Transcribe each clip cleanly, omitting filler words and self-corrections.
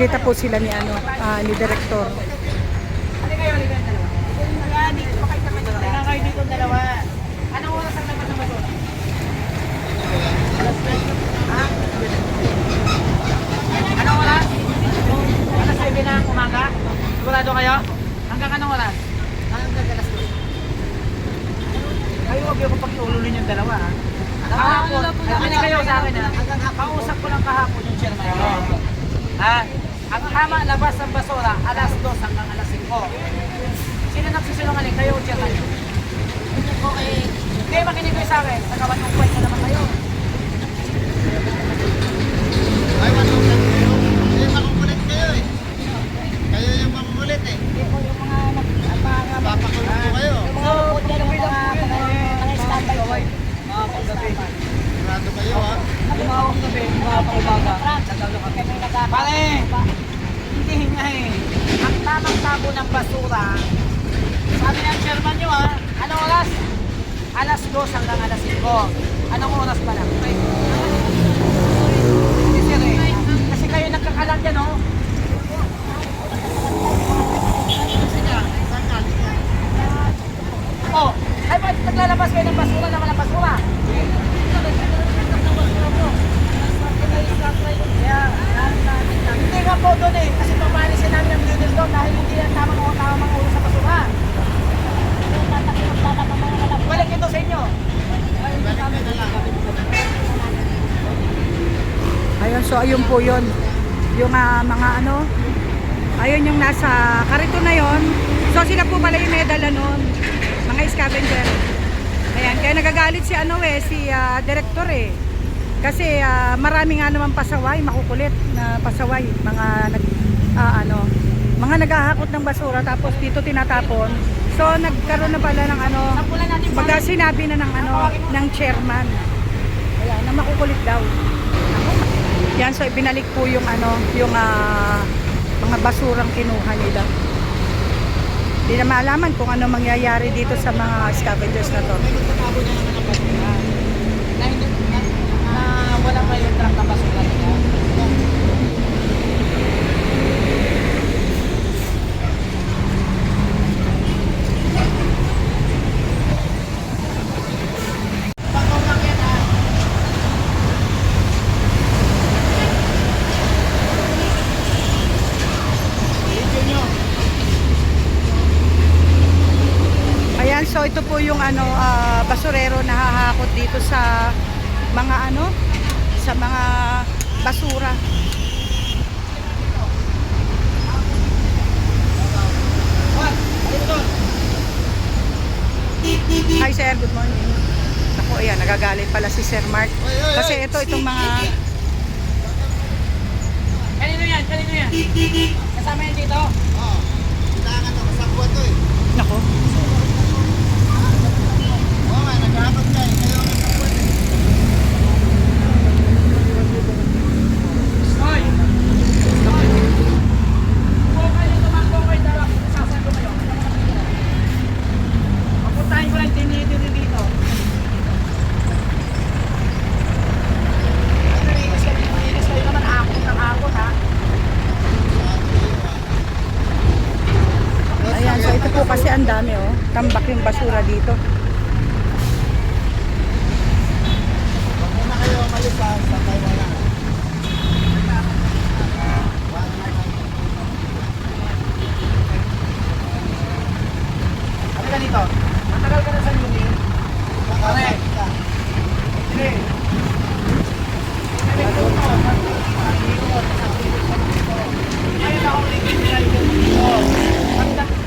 Binibisita po sila ni ni Direktor. Kayo dito dalawa. Anong oras ang labas ng basura? Ha? Anong oras? Alas 7 na ang umaga? Sigurado kayo? Hanggang anong oras? Hanggang alas 2. Kayo huwag yung pag-iululin yung dalawa ha? Kahapon, ano kayo sa akin ha? Kausap ko lang kahapon yung chairman ko. Ha? Ang tama labas ng basura, alas 2 hanggang alas 5. Sino nagsisinungaling? Kayo o chairman nyo? Okay. Hindi, makinig kayo sa akin. Nagawan yung kwento naman kayo. Ay, manulat kayo. Hindi, makukulit kayo eh. Kayo yung makukulit eh. Hindi ko yung mga Papakulit ko kayo. yung mga standby ko. Mga panggabi. Sigurado kayo ha. Mga panggabi, mga pangumaga. Pare, hindi nga eh. Ang tamang tabo ng basura, sabi ng chairman nyo ha, anong oras? Alas 2 hanggang alas 5. Anong oras pa lang? Hindi sir eh. Kasi kayo nagkakalat yan oh. Oh, ay ba't naglalabas kayo ng basura na walang basura? Hindi nga po doon eh, kasi papalisin namin ang leader doon dahil hindi yan tamang ulo sa basura. Balik ito sa inyo. Ayun, so ayun po yun. Yung mga ayun yung nasa karito na yon. So sila po pala yung medal nun, mga scavenger. Ayan, kaya nagagalit si si Direktor eh. Kasi marami nga naman pasaway, makukulit na pasaway, mga mga naghahakot ng basura tapos dito tinatapon. So nagkaroon na pala ng pagka sinabi na ng chairman. Ayan, na makukulit daw. Yan, so ibinalik po yung yung mga basurang kinuha nila. Hindi na maalaman kung ano mangyayari dito sa mga scavengers na to. Wala pa yung truck na basura nila. Ayan, so ito po yung basurero na hahakot dito sa mga sa mga basura. Hi sir, good morning. Ako, ayan, nagagalit pala si Sir Mark. Kasi itong mga... Kanino yan? Kanino yan? Kasama yan dito? Oo. Kailangan ako sa buwan to eh. Nako. Oo nga, naghahakot ka eh. Kayo ang sa buwan eh. Hoy! Hoy! Kung kayo tumakbo kayo dalawa, sasabi ko kayo. Papuntahin ko lang tinitiri dito. Inis kayo naman akot ng akot ha. Ayan, so ito po kasi ang dami tambak yung basura dito. Huwag muna kayo umalis sa Taiwan na. Ano ka dito? Matagal ka na sa uni. Pare. Sige. Ngayon ako ligid nila dito.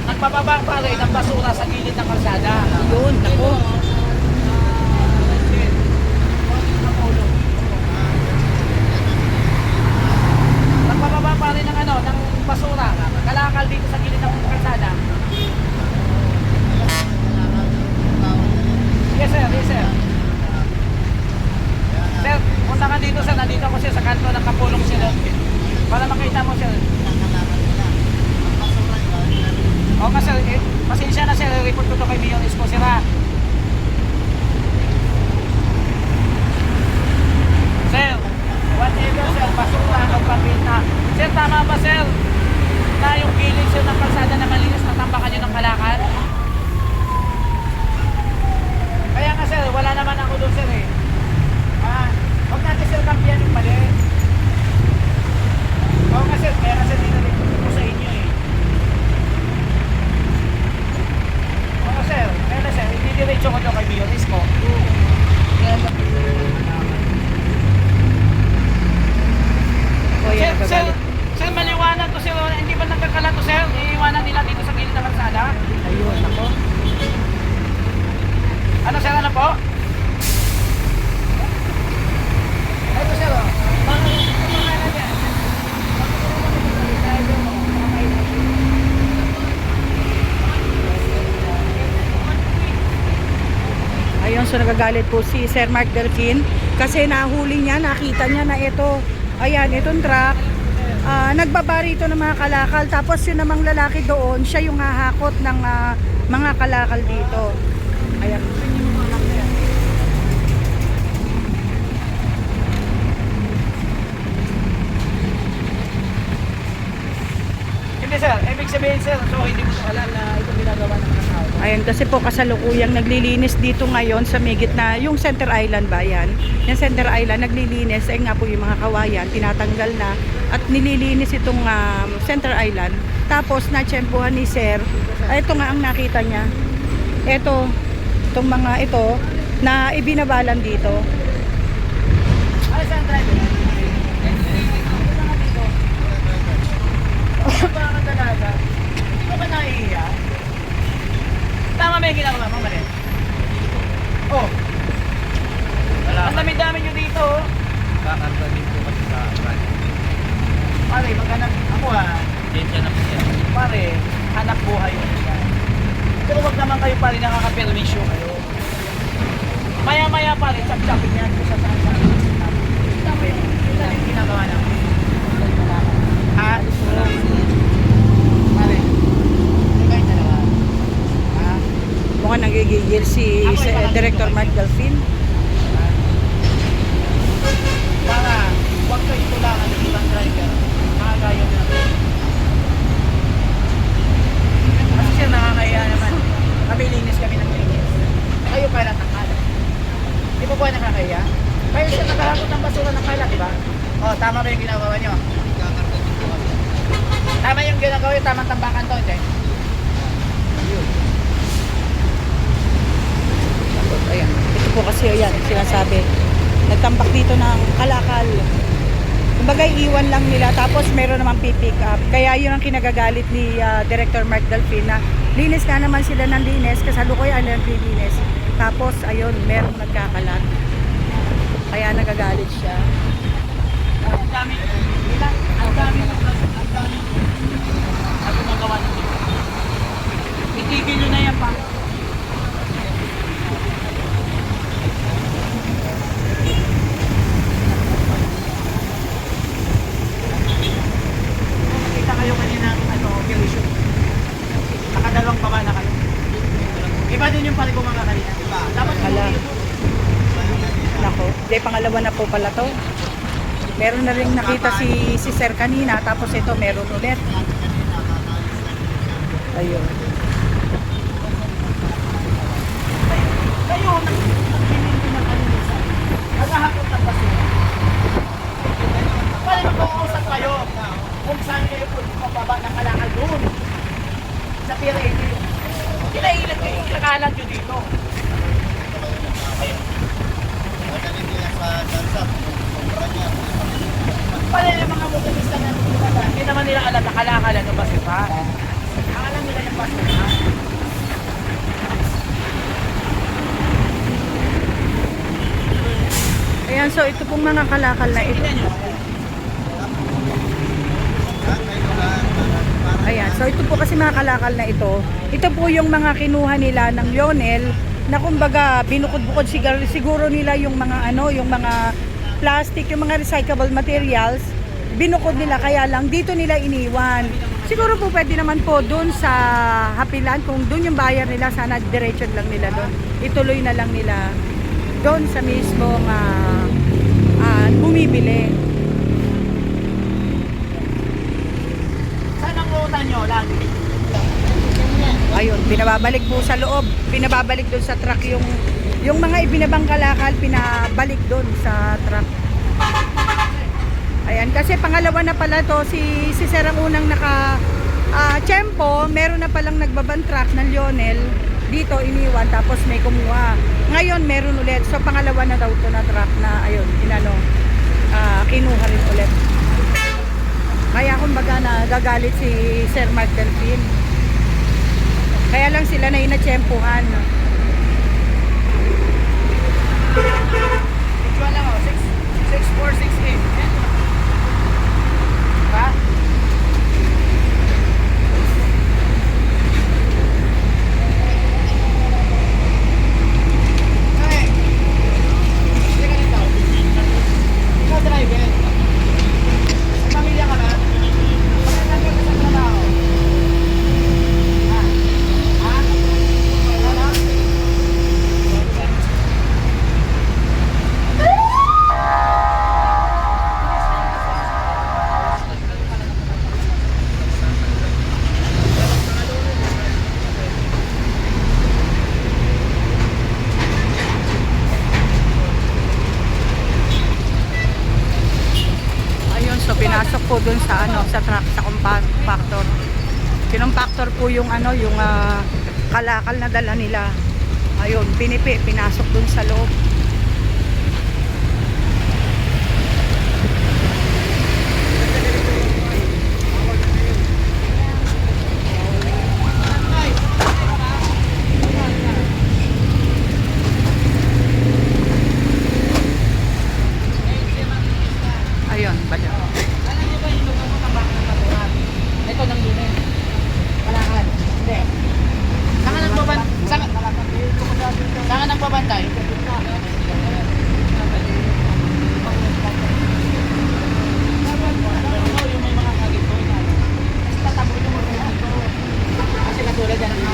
Nagpapaba pare ng basura sa gilid ng kalsada. Yun, nako. Nagpapaba pare ng ng basura. Kalakal dito sa gilid ng kalsada. Yes sir, yes sir. Sir, punta ka dito sir. Nandito ako sir sa kanto ng Kapulong sir. Para makita mo sir. Oo nga sir, pasensya na sir. Report ko to kay Mayor Isko sir ha. Sir, whatever sir, basura o pabita. Sir, Sir, tama ba sir? Na yung gilid sir ng kalsada na malinis, natambakan nyo ng kalakal? Kaya nga sir, wala naman ako doon sir eh. Huwag natin sir kampiyan yung mali. Oo nga sir, kaya kasi dinalit ko sa inyo eh. Oo sir, kaya na sir, hindi diretso ko doon kay Biotis ko. Kuya, Sir, nagagalit. sir, maliwanag to sir, hindi ba nagkakalat to sir? Iiwanan nila dito sa gilid ng kalsada? Ayun, ako. Ano sir, ano po? Ito sir, oh. Pangalan niya. Ayun, so nagagalit po si Sir Mark Delfin kasi nahuli niya, nakita niya na ito, ayan, itong truck, nagbaba rito ng mga kalakal. Tapos yun namang lalaki doon, siya yung hahakot ng mga kalakal dito. Ayan. Hindi sir, ibig sabihin sir, so hindi mo alam na ito ginagawa ng mga tao. Ayan, kasi po kasalukuyang naglilinis dito ngayon sa may gitna, yung Center Island ba yan? Yung Center Island, naglilinis, ay nga po yung mga kawayan, tinatanggal na, at nililinis itong Center Island. Tapos, natsyempuhan ni Sir, ito nga ang nakita niya. Itong mga ito, na ibinabalan dito. Ano sir ang driver? Ba ang dalaga? Hindi ko ba nahihiya? Tama ba yung ginagawa mo, Marin? Oh. Ang dami-dami nyo dito, oh. Kakanta din po kasi sa radyo. Pare, maghanap ako Densya na po yan. Pare, hanap buhay yun. Pero wag naman kayo pare nakaka-permisyo kayo. Maya-maya pare, chap-chapin yan kung saan. Tama yun. Ito yung ginagawa namin. Ha? Pare, ito kayo dalawa. Ha? Mukhang nagigigil si Director Mark Delfin. Para, wag kayo tulangan ng ibang driver. Makagayo na. Kasi siya nakakaya naman. Kami linis kami ng linis. Kayo para takal. Di ba po nakakaya? Kayo siya naghahakot ng basura ng kalat, di ba? Oh, tama ba yung ginagawa nyo? Kakanta din po kasi. Tama yung ginagawa nyo, tamang tambakan to, hindi? Ayan. Ito po kasi, ayan, sinasabi. Nagtambak dito ng kalakal. Kumbaga, iwan lang nila. Tapos, meron naman pipick up. Kaya yun ang kinagagalit ni Director Mark Delfin na linis nga naman sila ng linis. Kasalukuyan lang linis. Tapos, ayun, merong nagkakalat. Kaya nagagalit siya. Ang dami, ilan? Ang dami ang gumagawa ng dito. Itigil nyo na yan pa. Nakita kayo kanina operation. Nakadalawang baba na kayo. Iba din yung pari ko mga kanina. Dapat Ala. yung Nako, di pangalawa na po pala to. Meron na rin nakita si Sir kanina, tapos ito meron ulit. Ayun. kayo nagpinindi ng kalinisan. Naghahakot ng basura. Pwede mag-uusap kayo kung saan kayo po mababa ng kalakal doon. Sa PRA. Kinailat kayo, kinakalat nyo dito. Magaling nila sa dansa. Pwede yung mga motorista na hindi naman nila alam na kalakalan ng basura. Ang alam nila yung basura. Ayan, so ito pong mga kalakal na ito. Tingnan nyo. Ayan, so ito po kasi mga kalakal na ito po yung mga kinuha nila ng Lionel na kumbaga binukod-bukod siguro nila yung mga yung mga plastic, yung mga recyclable materials, binukod nila kaya lang dito nila iniwan. Siguro po pwede naman po doon sa Hapilan, kung doon yung buyer nila, sana diretso lang nila doon. Ituloy na lang nila doon sa mismong bumibili. abangan nyo lagi. Ayun, pinababalik po sa loob. Pinababalik doon sa truck yung mga ibinabang kalakal, pinabalik doon sa truck. Ayan, kasi pangalawa na pala to, si Sir ang unang tiyempo, meron na palang nagbabang truck ng Lionel, dito iniwan, tapos may kumuha. Ngayon, meron ulit. So, pangalawa na daw to na truck na, ayun, kinuha rin ulit. Kaya kumbaga nagagalit si Sir Mark Delfin. Kaya lang sila na inatsyempohan. Ito lang o, 6468. Ha? Okay. Sige ka dito. Ikaw driver. May pamilya ka na? Pagkakagod ka sa trabaho. Ha? Ha? Ano? Ayun, so pinasok po dun sa sa truck, sa compactor. Kinumpactor po yung yung kalakal na dala nila. Ayun, pinasok dun sa loob. Ayun, bala. Alam niyo ba yung lugar mo tambak ng taturan? Ito ng lunes. Kalakal. Hindi. Saan ka nagbabantay? Yung may mga kagito. Kasi tatabo yung mga kagito. Kasi katulad yan ang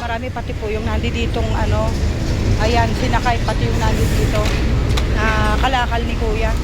Marami pati po yung nanditong ayan, sinakay pati yung nandito kalakal ni Kuya.